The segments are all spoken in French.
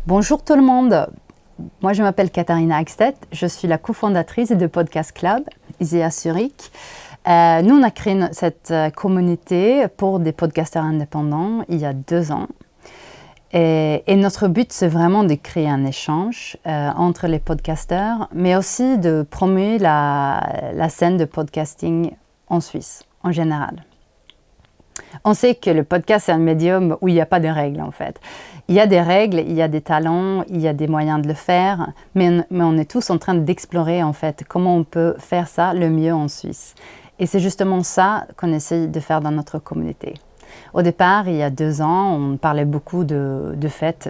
Bonjour tout le monde, moi je m'appelle Katharina Hagstedt, je suis la cofondatrice de Podcast Club, ici à Zurich. Nous on a créé cette communauté pour des podcasteurs indépendants il y a 2 ans. Et notre but c'est vraiment de créer un échange entre les podcasteurs, mais aussi de promouvoir la scène de podcasting en Suisse en général. On sait que le podcast c'est un médium où il n'y a pas de règles en fait. Il y a des règles, il y a des talents, il y a des moyens de le faire, mais on est tous en train d'explorer en fait comment on peut faire ça le mieux en Suisse. Et c'est justement ça qu'on essaye de faire dans notre communauté. Au départ, il y a 2 ans, on parlait beaucoup de fait,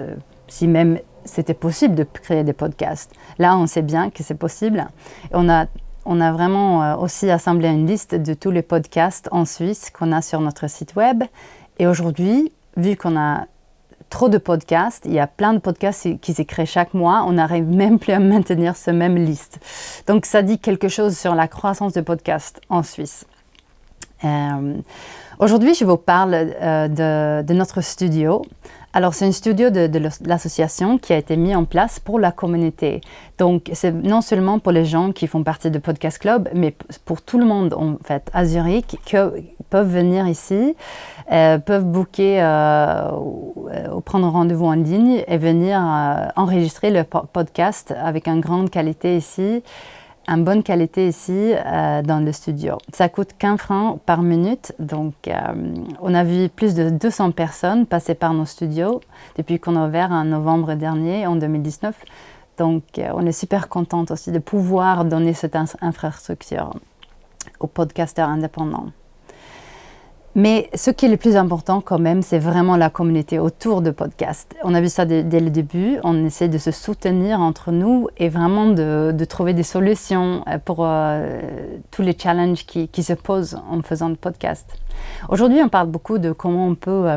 si même c'était possible de créer des podcasts. Là, on sait bien que c'est possible. Et on a vraiment aussi assemblé une liste de tous les podcasts en Suisse qu'on a sur notre site web. Et aujourd'hui, vu qu'on a trop de podcasts, il y a plein de podcasts qui se créent chaque mois, on n'arrive même plus à maintenir cette même liste. Donc ça dit quelque chose sur la croissance de podcasts en Suisse. Aujourd'hui, je vous parle de notre studio. Alors, c'est un studio de l'association qui a été mis en place pour la communauté. Donc, c'est non seulement pour les gens qui font partie de Podcast Club, mais pour tout le monde, en fait, à Zurich, qui peuvent venir ici, peuvent booker ou prendre rendez-vous en ligne et venir enregistrer le podcast avec une grande qualité ici. Une bonne qualité ici dans le studio. Ça coûte 15 francs par minute, donc on a vu plus de 200 personnes passer par nos studios depuis qu'on a ouvert en novembre dernier, en 2019. Donc on est super contente aussi de pouvoir donner cette infrastructure aux podcasteurs indépendants. Mais ce qui est le plus important quand même, c'est vraiment la communauté autour de podcast. On a vu ça dès le début, on essaie de se soutenir entre nous et vraiment de trouver des solutions pour tous les challenges qui se posent en faisant le podcast. Aujourd'hui, on parle beaucoup de comment on peut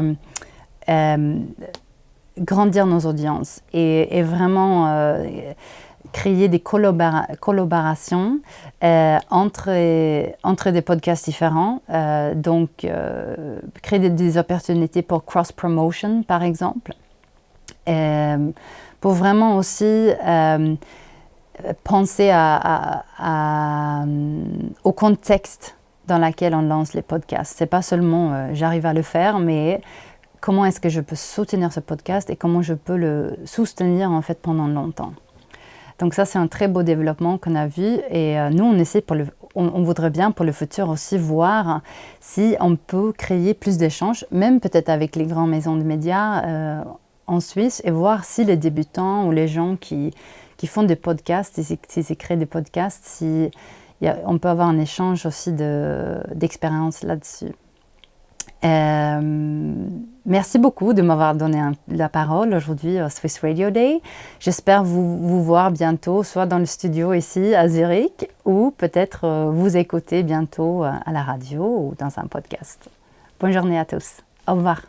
grandir nos audiences et vraiment créer des collaborations entre des podcasts différents. Donc, créer des opportunités pour cross-promotion, par exemple. Pour vraiment aussi penser au contexte dans lequel on lance les podcasts. Ce n'est pas seulement j'arrive à le faire, mais comment est-ce que je peux soutenir ce podcast et comment je peux le soutenir en fait pendant longtemps. Donc ça, c'est un très beau développement qu'on a vu et nous, on voudrait bien pour le futur aussi voir si on peut créer plus d'échanges, même peut-être avec les grandes maisons de médias en Suisse et voir si les débutants ou les gens qui font des podcasts, s'ils créent des podcasts, si on peut avoir un échange aussi d'expérience là-dessus. Merci beaucoup de m'avoir donné la parole aujourd'hui au Swiss Radio Day. J'espère vous voir bientôt, soit dans le studio ici à Zurich, ou peut-être vous écouter bientôt à la radio ou dans un podcast. Bonne journée à tous. Au revoir.